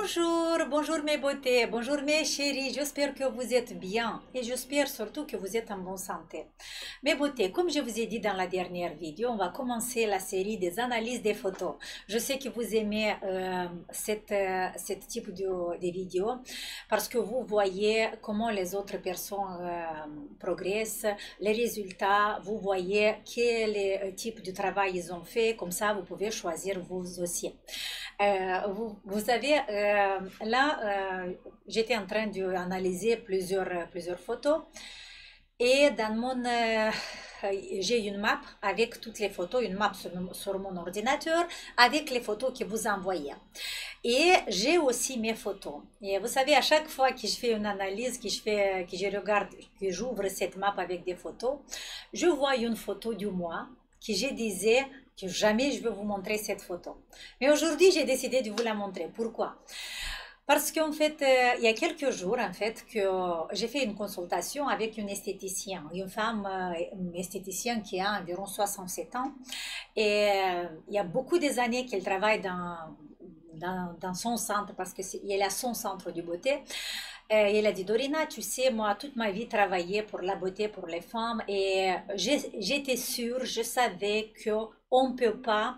Bonjour, bonjour mes beautés, bonjour mes chéris, j'espère que vous êtes bien et j'espère surtout que vous êtes en bonne santé. Mes beautés, comme je vous ai dit dans la dernière vidéo, on va commencer la série des analyses des photos. Je sais que vous aimez cette type de vidéos parce que vous voyez comment les autres personnes progressent, les résultats, vous voyez quel type de travail ils ont fait, comme ça vous pouvez choisir vous aussi. Vous savez, j'étais en train d'analyser plusieurs photos et j'ai une map avec toutes les photos, une map sur mon ordinateur avec les photos que vous envoyez. Et j'ai aussi mes photos. Et vous savez, à chaque fois que je fais une analyse, que je regarde, que j'ouvre cette map avec des photos, je vois une photo du mois que je disais que jamais je vais vous montrer cette photo. Mais aujourd'hui, j'ai décidé de vous la montrer. Pourquoi? Parce qu'en fait, il y a quelques jours, en fait, que j'ai fait une consultation avec une esthéticienne, une femme, une esthéticienne qui a environ 67 ans. Et il y a beaucoup des années qu'elle travaille dans son centre, parce qu'elle a son centre de beauté. Et elle a dit, Dorina, tu sais, moi, toute ma vie, travaillé pour la beauté, pour les femmes, et j'étais sûre, je savais qu'on ne peut pas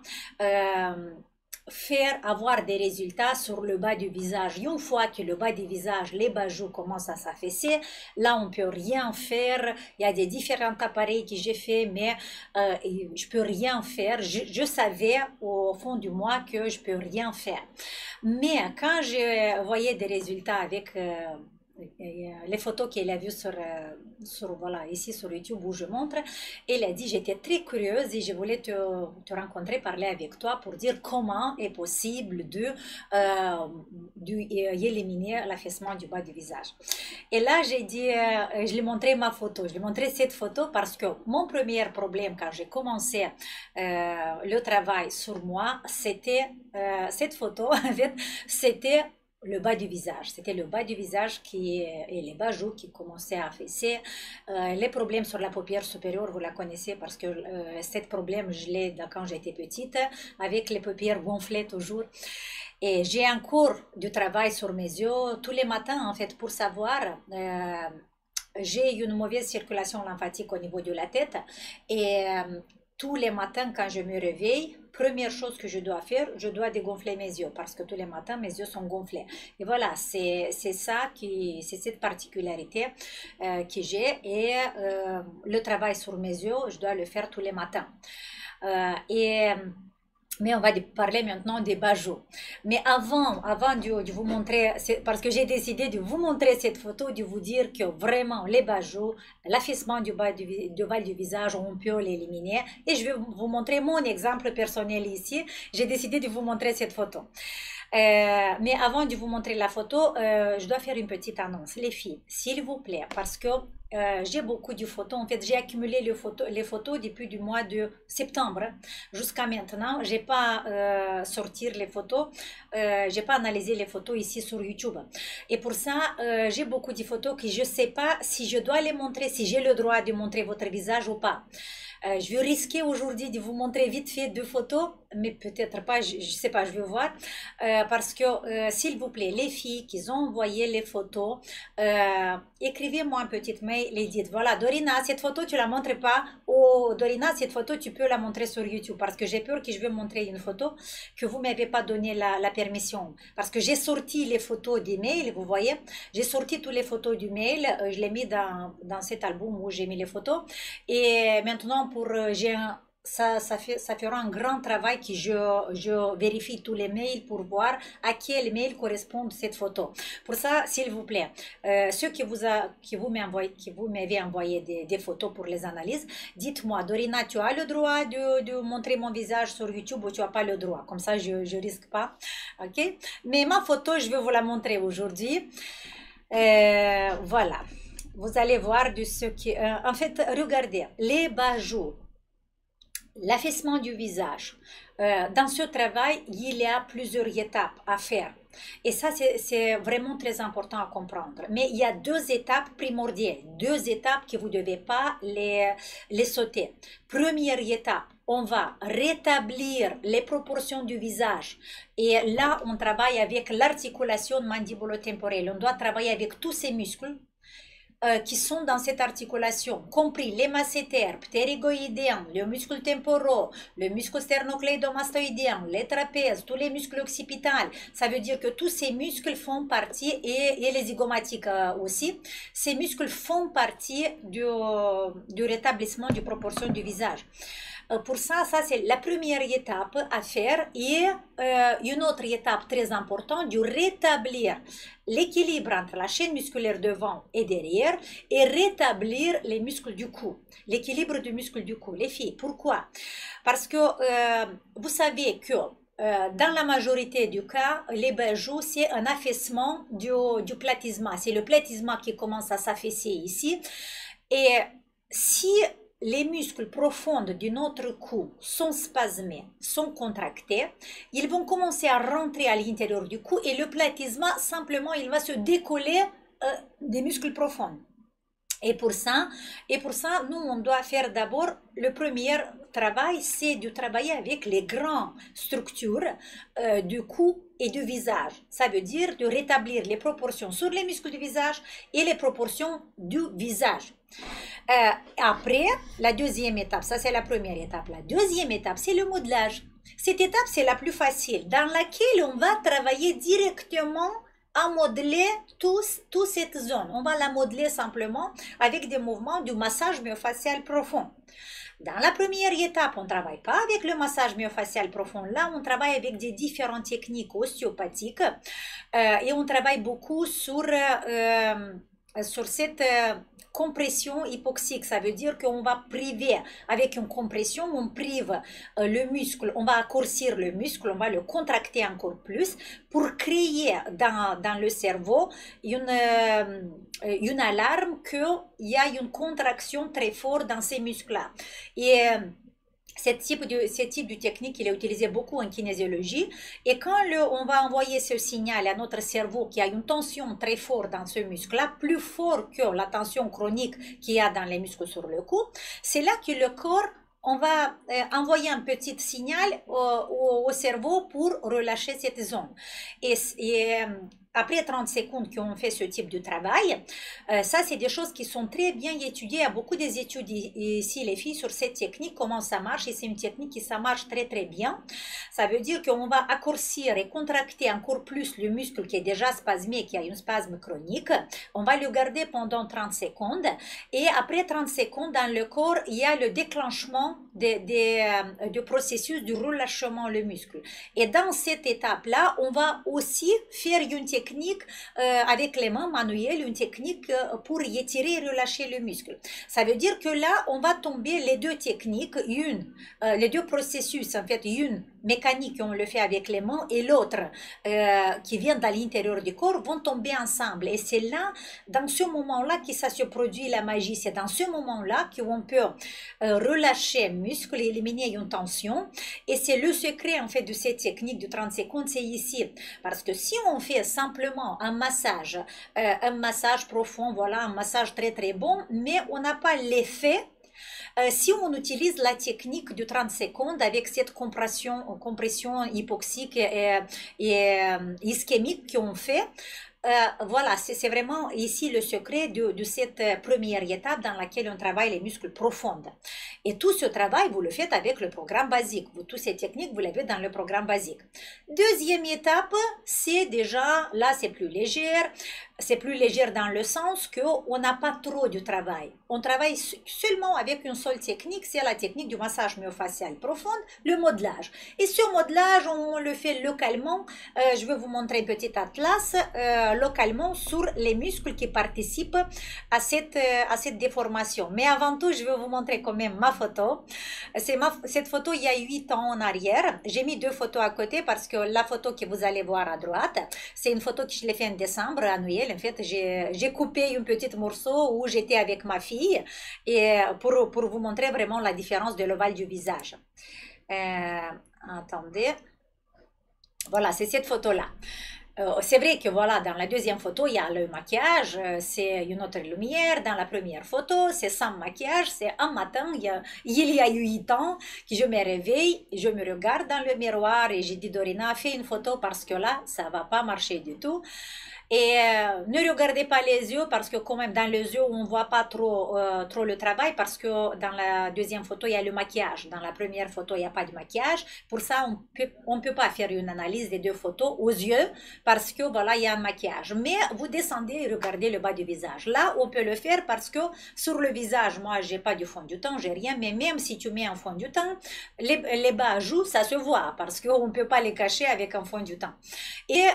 avoir des résultats sur le bas du visage. Une fois que le bas du visage, les bajoux commencent à s'affaisser, là on peut rien faire. Il y a des différents appareils que j'ai fait, mais je peux rien faire. Je savais au fond du moi que je peux rien faire. Mais quand je voyais des résultats avec les photos qu'elle a vues voilà, ici sur YouTube où je montre, elle a dit j'étais très curieuse et je voulais te rencontrer, parler avec toi pour dire comment est possible d'éliminer l'affaissement du bas du visage. Et là j'ai dit, je lui ai montré ma photo, je lui ai montré cette photo parce que mon premier problème quand j'ai commencé le travail sur moi, c'était cette photo en fait, c'était le bas du visage. C'était le bas du visage et les bajoux qui commençaient à affaisser. Les problèmes sur la paupière supérieure, vous la connaissez parce que ce problème, je l'ai quand j'étais petite, avec les paupières gonflées toujours. Et j'ai encore du travail sur mes yeux tous les matins, en fait, pour savoir. J'ai une mauvaise circulation lymphatique au niveau de la tête et tous les matins quand je me réveille, première chose que je dois faire, je dois dégonfler mes yeux parce que tous les matins mes yeux sont gonflés. Et voilà, c'est cette particularité que j'ai et le travail sur mes yeux, je dois le faire tous les matins. Mais on va parler maintenant des bajoux. Mais avant de vous montrer, parce que j'ai décidé de vous montrer cette photo, de vous dire que vraiment les bajoux, l'affaissement du bas du visage, on peut l'éliminer. Et je vais vous montrer mon exemple personnel ici. J'ai décidé de vous montrer cette photo. Mais avant de vous montrer la photo, je dois faire une petite annonce. Les filles, s'il vous plaît, parce que j'ai beaucoup de photos. En fait, j'ai accumulé les photos depuis du mois de septembre jusqu'à maintenant. J'ai pas sorti les photos, j'ai pas analysé les photos ici sur YouTube. Et pour ça, j'ai beaucoup de photos que je sais pas si je dois les montrer, si j'ai le droit de montrer votre visage ou pas. Je vais risquer aujourd'hui de vous montrer vite fait deux photos, mais peut-être pas, je sais pas, je vais voir. Parce que, s'il vous plaît, les filles qui ont envoyé les photos, écrivez-moi un petit mail et dites, voilà, Dorina, cette photo, tu la montres pas, ou Dorina, cette photo, tu peux la montrer sur YouTube, parce que j'ai peur que je vais montrer une photo que vous m'avez pas donné la permission. Parce que j'ai sorti les photos des mails, vous voyez, j'ai sorti toutes les photos du mail, je l'ai mis dans cet album où j'ai mis les photos, et maintenant, ça fera un grand travail que je vérifie tous les mails pour voir à quel mail correspond cette photo. Pour ça, s'il vous plaît, ceux qui vous m'avez envoyé des photos pour les analyses, dites-moi, Dorina, tu as le droit de montrer mon visage sur YouTube ou tu n'as pas le droit? Comme ça, je ne risque pas. Ok? Mais ma photo, je vais vous la montrer aujourd'hui. Voilà. Vous allez voir de ce qui... en fait, regardez, les bajoux, l'affaissement du visage. Dans ce travail, il y a plusieurs étapes à faire. Et ça, c'est vraiment très important à comprendre. Mais il y a deux étapes primordiales, deux étapes que vous ne devez pas les sauter. Première étape, on va rétablir les proportions du visage. Et là, on travaille avec l'articulation mandibulo-temporelle. On doit travailler avec tous ces muscles qui sont dans cette articulation, compris les masséters, ptérygoïdiens, le muscle temporaux, le muscle sternocleidomastoïdien, les trapèzes, tous les muscles occipitaux. Ça veut dire que tous ces muscles font partie, et les zygomatiques aussi, ces muscles font partie du rétablissement des proportions du visage. Pour ça, c'est la première étape à faire. Et une autre étape très importante, de rétablir l'équilibre entre la chaîne musculaire devant et derrière et rétablir les muscles du cou, l'équilibre du muscle du cou. Les filles, pourquoi? Parce que vous savez que dans la majorité du cas, les bijoux, c'est un affaissement du platysma. C'est le platysma qui commence à s'affaisser ici. Et si les muscles profonds de notre cou sont spasmés, sont contractés, ils vont commencer à rentrer à l'intérieur du cou et le platysma, simplement, il va se décoller des muscles profonds. Et pour ça, nous, on doit faire d'abord, le premier travail, c'est de travailler avec les grandes structures du cou et du visage. Ça veut dire de rétablir les proportions sur les muscles du visage et les proportions du visage. Après, la deuxième étape, ça c'est la première étape. La deuxième étape, c'est le modelage. Cette étape, c'est la plus facile, dans laquelle on va travailler directement à modeler toute cette zone. On va la modeler simplement avec des mouvements du massage myofascial profond. Dans la première étape, on ne travaille pas avec le massage myofascial profond. Là, on travaille avec des différentes techniques ostéopathiques et on travaille beaucoup sur cette compression hypoxique. Ça veut dire qu'on va priver, avec une compression, on prive le muscle, on va accourcir le muscle, on va le contracter encore plus pour créer dans le cerveau une alarme qu'il y a une contraction très forte dans ces muscles-là. Et ce type de technique, il est utilisé beaucoup en kinésiologie. Et quand on va envoyer ce signal à notre cerveau qui a une tension très forte dans ce muscle-là, plus fort que la tension chronique qu'il y a dans les muscles sur le cou, c'est là que le corps, on va envoyer un petit signal au cerveau pour relâcher cette zone. Et après 30 secondes qu'on fait ce type de travail, ça c'est des choses qui sont très bien étudiées. Il y a beaucoup des études ici, les filles, sur cette technique, comment ça marche. Et c'est une technique qui ça marche très très bien. Ça veut dire qu'on va accourcir et contracter encore plus le muscle qui est déjà spasmé, qui a une spasme chronique. On va le garder pendant 30 secondes. Et après 30 secondes, dans le corps, il y a le déclenchement du processus du relâchement le muscle. Et dans cette étape-là, on va aussi faire une technique avec les mains manuelles, une technique pour étirer et relâcher le muscle. Ça veut dire que là, on va tomber les deux techniques, les deux processus, en fait, une mécanique, on le fait avec les mains, et l'autre qui vient de l'intérieur du corps, vont tomber ensemble. Et c'est là, dans ce moment-là, que ça se produit la magie. C'est dans ce moment-là qu'on peut relâcher le muscle et éliminer une tension. Et c'est le secret, en fait, de cette technique de 30 secondes, c'est ici. Parce que si on fait simplement un massage profond, voilà, un massage très très bon, mais on n'a pas l'effet. Si on utilise la technique de 30 secondes avec cette compression hypoxique et ischémique qu'on fait, voilà, c'est vraiment ici le secret de cette première étape dans laquelle on travaille les muscles profonds. Et tout ce travail, vous le faites avec le programme basique. Toutes ces techniques, vous l'avez dans le programme basique. Deuxième étape, c'est déjà, là c'est plus léger. C'est plus léger dans le sens qu'on n'a pas trop de travail. On travaille seulement avec une seule technique, c'est la technique du massage myofascial profond, le modelage. Et ce modelage, on le fait localement. Je vais vous montrer un petit atlas localement sur les muscles qui participent à cette déformation. Mais avant tout, je vais vous montrer quand même ma photo. Cette photo, il y a 8 ans en arrière. J'ai mis 2 photos à côté parce que la photo que vous allez voir à droite, c'est une photo que je l'ai fait en décembre à Noël. En fait, j'ai coupé un petit morceau où j'étais avec ma fille et pour vous montrer vraiment la différence de l'ovale du visage. Attendez. Voilà, c'est cette photo-là. C'est vrai que voilà, dans la deuxième photo, il y a le maquillage, c'est une autre lumière. Dans la première photo, c'est sans maquillage, c'est un matin, il y a 8 ans, que je me réveille, je me regarde dans le miroir et j'ai dit, Dorina, fais une photo parce que là, ça va pas marcher du tout. Et ne regardez pas les yeux parce que quand même dans les yeux on voit pas trop le travail parce que dans la deuxième photo il y a le maquillage. Dans la première photo il n'y a pas de maquillage. Pour ça on peut pas faire une analyse des deux photos aux yeux parce que voilà il y a un maquillage. Mais vous descendez et regardez le bas du visage. Là on peut le faire parce que sur le visage moi j'ai pas du fond du teint, j'ai rien. Mais même si tu mets un fond du teint, les bas joues ça se voit parce qu'on peut pas les cacher avec un fond du teint. Et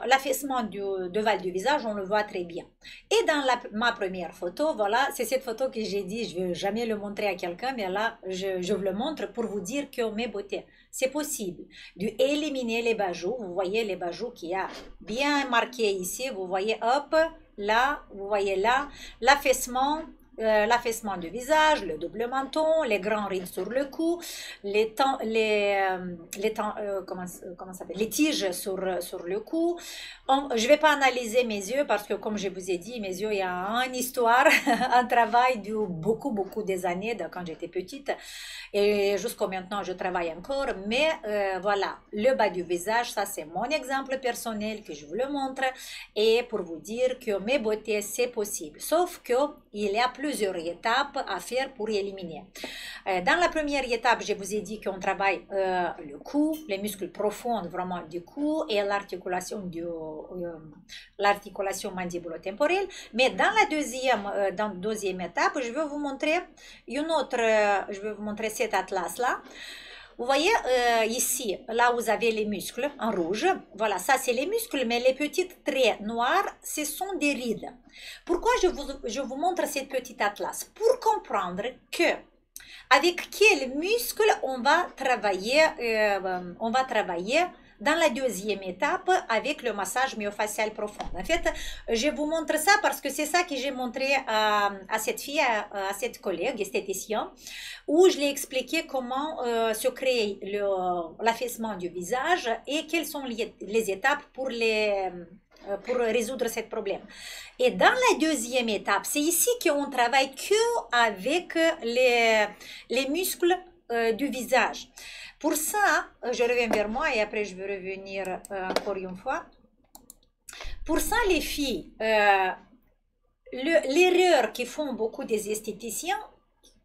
l'affaissement devant du visage, on le voit très bien. Et dans ma première photo, voilà, c'est cette photo que j'ai dit, je ne vais jamais le montrer à quelqu'un, mais là, je vous le montre pour vous dire que mes beautés, c'est possible d'éliminer les bajoux. Vous voyez les bajoux qui a bien marqué ici, vous voyez, hop, là, vous voyez là, l'affaissement du visage, le double menton, les grands rides sur le cou, comment ça s'appelle, les tiges sur le cou. Je ne vais pas analyser mes yeux parce que comme je vous ai dit, mes yeux, il y a une histoire, un travail de beaucoup des années de quand j'étais petite et jusqu'à maintenant je travaille encore. Mais voilà, le bas du visage, ça c'est mon exemple personnel que je vous le montre et pour vous dire que mes beautés c'est possible. Sauf que il y a plusieurs étapes à faire pour éliminer. Dans la première étape, je vous ai dit qu'on travaille le cou, les muscles profonds vraiment du cou et l'articulation mandibulo-temporelle. Mais dans la deuxième étape, je vais vous montrer je vais vous montrer cet atlas-là. Vous voyez ici, là vous avez les muscles en rouge. Voilà, ça c'est les muscles, mais les petites traits noirs, ce sont des rides. Pourquoi je vous montre cette petite atlas? Pour comprendre que avec quels muscles on va travailler dans la deuxième étape avec le massage myofascial profond. En fait, je vous montre ça parce que c'est ça que j'ai montré à cette fille, à cette collègue esthéticienne, où je lui ai expliqué comment se crée l'affaissement du visage et quelles sont les étapes pour résoudre ce problème. Et dans la deuxième étape, c'est ici qu'on travaille que avec les muscles du visage. Pour ça, je reviens vers moi et après je vais revenir encore une fois. Pour ça, les filles, l'erreur que font beaucoup des esthéticiens,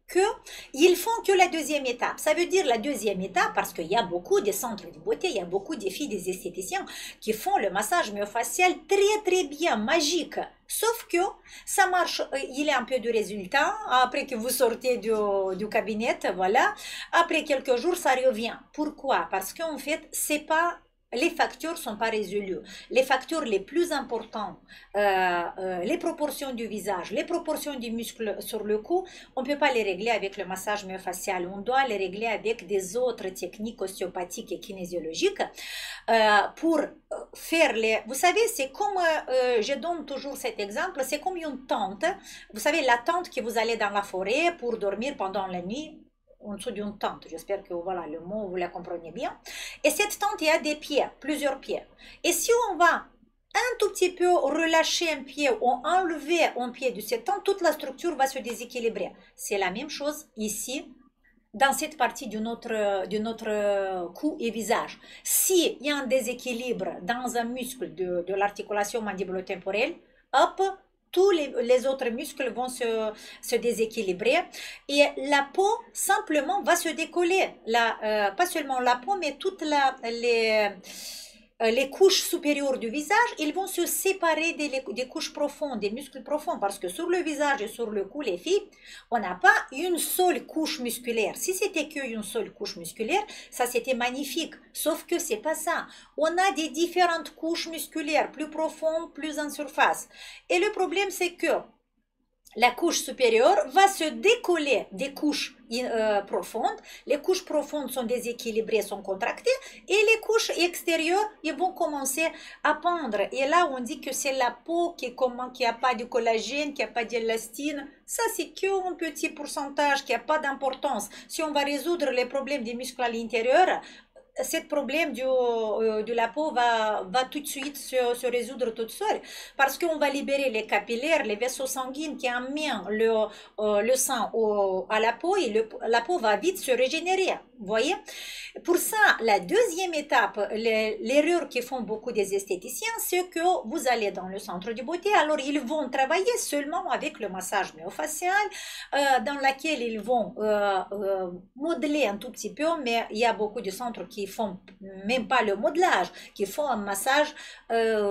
qu'ils font que la deuxième étape. Ça veut dire la deuxième étape parce qu'il y a beaucoup de centres de beauté, il y a beaucoup de filles, des esthéticiens qui font le massage myofascial très bien, magique. Sauf que ça marche, il y a un peu de résultat après que vous sortez du cabinet, voilà. Après quelques jours, ça revient. Pourquoi? Parce qu'en fait, c'est pas... Les facteurs ne sont pas résolus. Les facteurs les plus importants, les proportions du visage, les proportions du muscle sur le cou, on ne peut pas les régler avec le massage myofascial. On doit les régler avec des autres techniques ostéopathiques et kinésiologiques pour faire les... Vous savez, c'est comme, je donne toujours cet exemple, c'est comme une tente. Vous savez, la tente que vous allez dans la forêt pour dormir pendant la nuit, en dessous d'une tente. J'espère que voilà le mot, vous la comprenez bien. Et cette tente, il y a des pieds, plusieurs pieds. Et si on va un tout petit peu relâcher un pied ou enlever un pied de cette tente, toute la structure va se déséquilibrer. C'est la même chose ici, dans cette partie de notre cou et visage. S'il y a un déséquilibre dans un muscle de l'articulation mandibulo-temporelle, hop, tous les autres muscles vont se déséquilibrer et la peau simplement va se décoller. Pas seulement la peau, mais toutes les couches supérieures du visage, ils vont se séparer des couches profondes, des muscles profonds, parce que sur le visage et sur le cou, les filles, on n'a pas une seule couche musculaire. Si c'était qu'une seule couche musculaire, ça c'était magnifique, sauf que c'est pas ça. On a des différentes couches musculaires, plus profondes, plus en surface. Et le problème, c'est que la couche supérieure va se décoller des couches profondes. Les couches profondes sont déséquilibrées, sont contractées. Et les couches extérieures, ils vont commencer à pendre. Et là, on dit que c'est la peau qui n'a pas de collagène, qui n'a pas d'élastine. Ça, c'est qu'un petit pourcentage qui n'a pas d'importance. Si on va résoudre les problèmes des muscles à l'intérieur, ce problème de la peau va tout de suite se résoudre toute seule parce qu'on va libérer les capillaires, les vaisseaux sanguins qui amènent le sang à la peau et la peau va vite se régénérer. Vous voyez? Pour ça, la deuxième étape, l'erreur que font beaucoup des esthéticiens, c'est que vous allez dans le centre de beauté, alors ils vont travailler seulement avec le massage myofacial, dans lequel ils vont modeler un tout petit peu, mais il y a beaucoup de centres qui font même pas le modelage, qui font un massage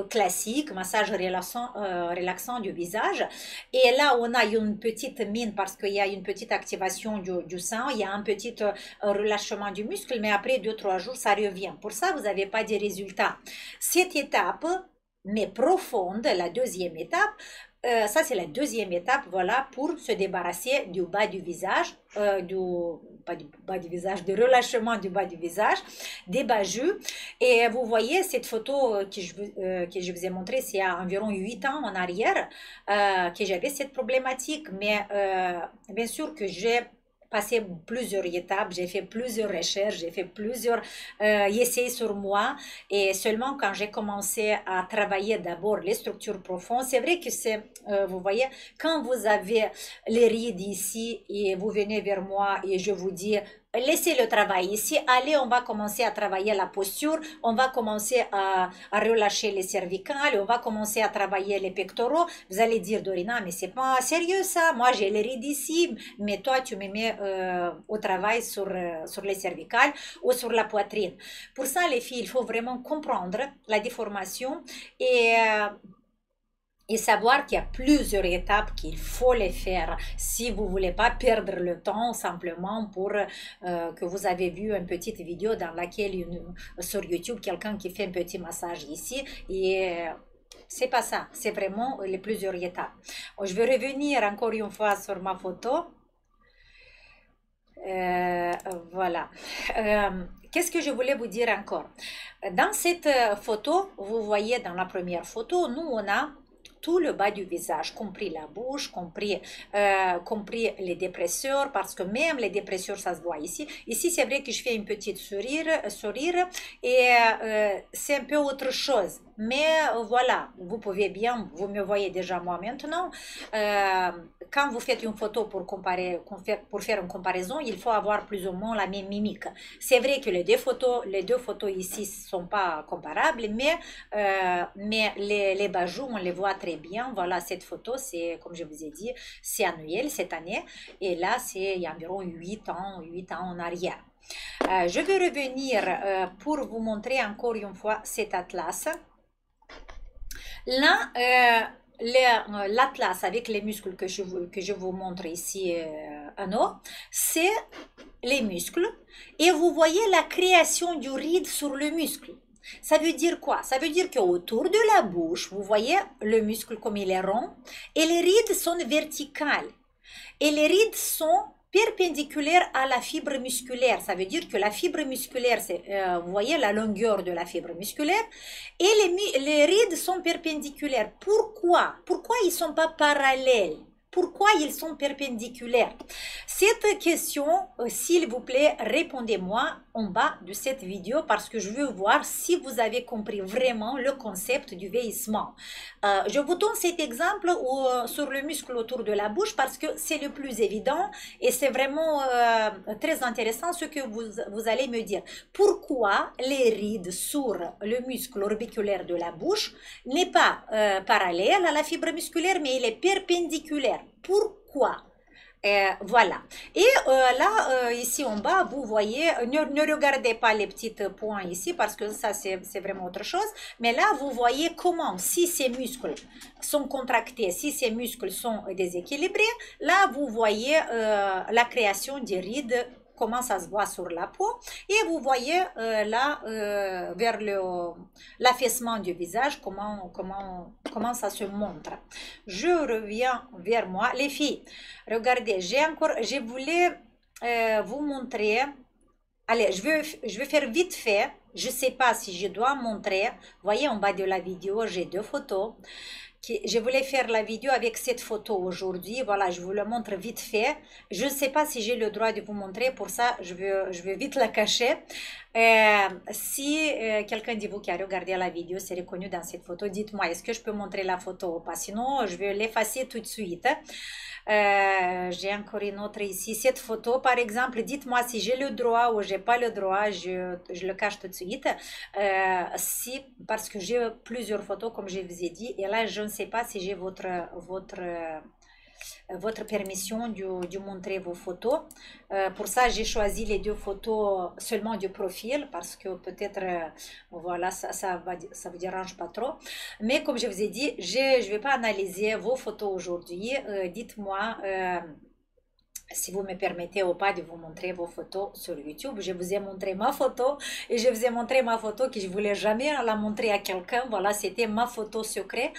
classique, massage relaxant du visage. Et là, on a une petite mine parce qu'il y a une petite activation du sang, il y a un petit relâchement du muscle, mais après 2-3 jours, ça revient. Pour ça, vous n'avez pas de résultats. Cette étape, mais profonde, la deuxième étape, ça c'est la deuxième étape, voilà, pour se débarrasser du bas du visage, pas du bas du visage, du relâchement du bas du visage, des bajus. Et vous voyez cette photo que je vous ai montrée, c'est il y a environ 8 ans en arrière, que j'avais cette problématique, mais bien sûr que j'ai passé plusieurs étapes, j'ai fait plusieurs recherches, j'ai fait plusieurs essais sur moi et seulement quand j'ai commencé à travailler d'abord les structures profondes, c'est vrai que c'est, vous voyez, quand vous avez les rides ici et vous venez vers moi et je vous dis laissez le travail ici, allez, on va commencer à travailler la posture, on va commencer à relâcher les cervicales, on va commencer à travailler les pectoraux. Vous allez dire, Dorina, mais c'est pas sérieux ça, moi j'ai les rides ici, mais toi tu me mets au travail sur les cervicales ou sur la poitrine. Pour ça, les filles, il faut vraiment comprendre la déformation et savoir qu'il y a plusieurs étapes qu'il faut les faire si vous voulez pas perdre le temps simplement pour que vous avez vu une petite vidéo dans laquelle sur YouTube quelqu'un qui fait un petit massage ici et c'est pas ça, c'est vraiment les plusieurs étapes. Je vais revenir encore une fois sur ma photo. Voilà. Qu'est-ce que je voulais vous dire encore? Dans cette photo, vous voyez dans la première photo, nous on a tout le bas du visage, compris la bouche, compris les dépresseurs, parce que même les dépresseurs, ça se voit ici. Ici, c'est vrai que je fais une petite sourire et c'est un peu autre chose. Mais voilà, vous pouvez bien, vous me voyez déjà moi maintenant. Quand vous faites une photo pour faire une comparaison, il faut avoir plus ou moins la même mimique. C'est vrai que les deux photos ici ne sont pas comparables, mais les bajoux, on les voit très bien. Voilà, cette photo, c'est, comme je vous ai dit, c'est annuel cette année. Et là, c'est il y a environ 8 ans en arrière. Je vais revenir pour vous montrer encore une fois cet atlas. Là, l'atlas avec les muscles que je vous montre ici en haut, c'est les muscles. Et vous voyez la création du ride sur le muscle. Ça veut dire quoi? Ça veut dire qu'autour de la bouche, vous voyez le muscle comme il est rond, et les rides sont verticales. Et les rides sont perpendiculaires à la fibre musculaire. Ça veut dire que la fibre musculaire, c'est, vous voyez la longueur de la fibre musculaire, et les rides sont perpendiculaires. Pourquoi? Pourquoi ils ne sont pas parallèles? Pourquoi ils sont perpendiculaires? Cette question, s'il vous plaît, répondez-moi en bas de cette vidéo parce que je veux voir si vous avez compris vraiment le concept du vieillissement. Je vous donne cet exemple sur le muscle autour de la bouche parce que c'est le plus évident et c'est vraiment très intéressant ce que vous allez me dire. Pourquoi les rides sur le muscle orbiculaire de la bouche n'est pas parallèle à la fibre musculaire mais il est perpendiculaire? Pourquoi? Voilà. Et là, ici en bas, vous voyez, ne regardez pas les petits points ici parce que ça, c'est vraiment autre chose. Mais là, vous voyez comment, si ces muscles sont contractés, si ces muscles sont déséquilibrés, là, vous voyez la création des rides, comment ça se voit sur la peau. Et vous voyez là, vers l'affaissement du visage, comment ça se montre. Je reviens vers moi. Les filles, regardez, je voulais vous montrer. Allez, je vais faire vite fait. Je ne sais pas si je dois montrer. Vous voyez, en bas de la vidéo, j'ai deux photos je voulais faire la vidéo avec cette photo aujourd'hui. Voilà, je vous le montre vite fait. Je ne sais pas si j'ai le droit de vous montrer. Pour ça, je vais vite la cacher. Si quelqu'un de vous qui a regardé la vidéo s'est reconnu dans cette photo, dites-moi, est-ce que je peux montrer la photo ou pas? Sinon, je vais l'effacer tout de suite. J'ai encore une autre ici. Cette photo, par exemple, dites-moi si j'ai le droit ou j'ai pas le droit. Je le cache tout de suite. Parce que j'ai plusieurs photos, comme je vous ai dit. Et là, je ne sais pas si j'ai votre permission de montrer vos photos. Pour ça, j'ai choisi les deux photos seulement du profil parce que peut-être, voilà, ça vous dérange pas trop. Mais comme je vous ai dit, je ne vais pas analyser vos photos aujourd'hui. Dites-moi si vous me permettez ou pas de vous montrer vos photos sur YouTube. Je vous ai montré ma photo et je vous ai montré ma photo que je voulais jamais la montrer à quelqu'un. Voilà, c'était ma photo secrète.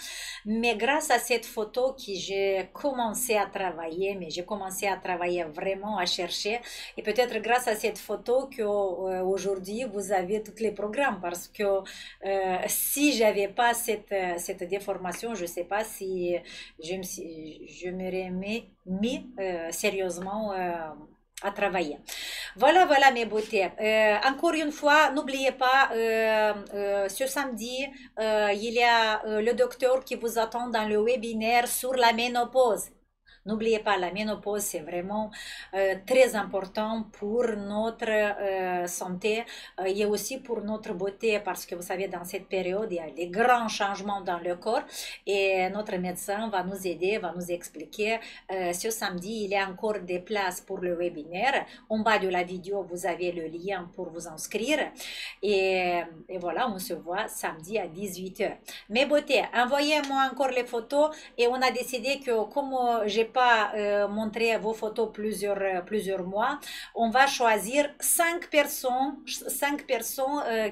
Mais grâce à cette photo que j'ai commencé à travailler, mais j'ai commencé à travailler vraiment, à chercher. Et peut-être grâce à cette photo que aujourd'hui vous avez tous les programmes parce que si j'avais pas cette déformation, je sais pas si je m'aurais mis sérieusement à travailler. Voilà, voilà mes beautés. Encore une fois, n'oubliez pas, ce samedi, il y a le docteur qui vous attend dans le webinaire sur la ménopause. N'oubliez pas, la ménopause, c'est vraiment très important pour notre santé et aussi pour notre beauté parce que vous savez, dans cette période, il y a des grands changements dans le corps et notre médecin va nous aider, va nous expliquer. Ce samedi, il y a encore des places pour le webinaire. En bas de la vidéo, vous avez le lien pour vous inscrire. Et voilà, on se voit samedi à 18h. Mes beautés, envoyez-moi encore les photos et on a décidé que comme j'ai pas montré vos photos plusieurs mois, on va choisir 5 personnes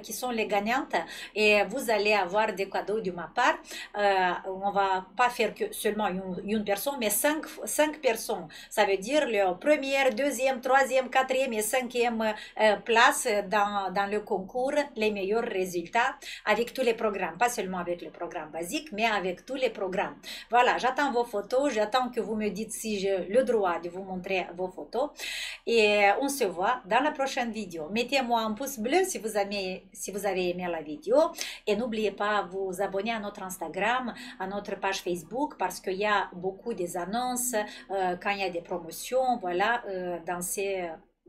qui sont les gagnantes et vous allez avoir des cadeaux de ma part. On va pas faire que seulement une personne, mais 5 personnes. Ça veut dire la première, deuxième, troisième, quatrième et cinquième place dans le concours, les meilleurs résultats avec tous les programmes, pas seulement avec le programme basique, mais avec tous les programmes. Voilà, j'attends vos photos, j'attends que vous me dites si j'ai le droit de vous montrer vos photos et on se voit dans la prochaine vidéo. Mettez-moi un pouce bleu si vous avez aimé la vidéo et n'oubliez pas de vous abonner à notre Instagram, à notre page Facebook parce qu'il y a beaucoup des annonces quand il y a des promotions, voilà, dans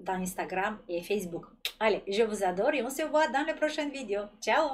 Instagram et Facebook. Allez, je vous adore et on se voit dans la prochaine vidéo. Ciao!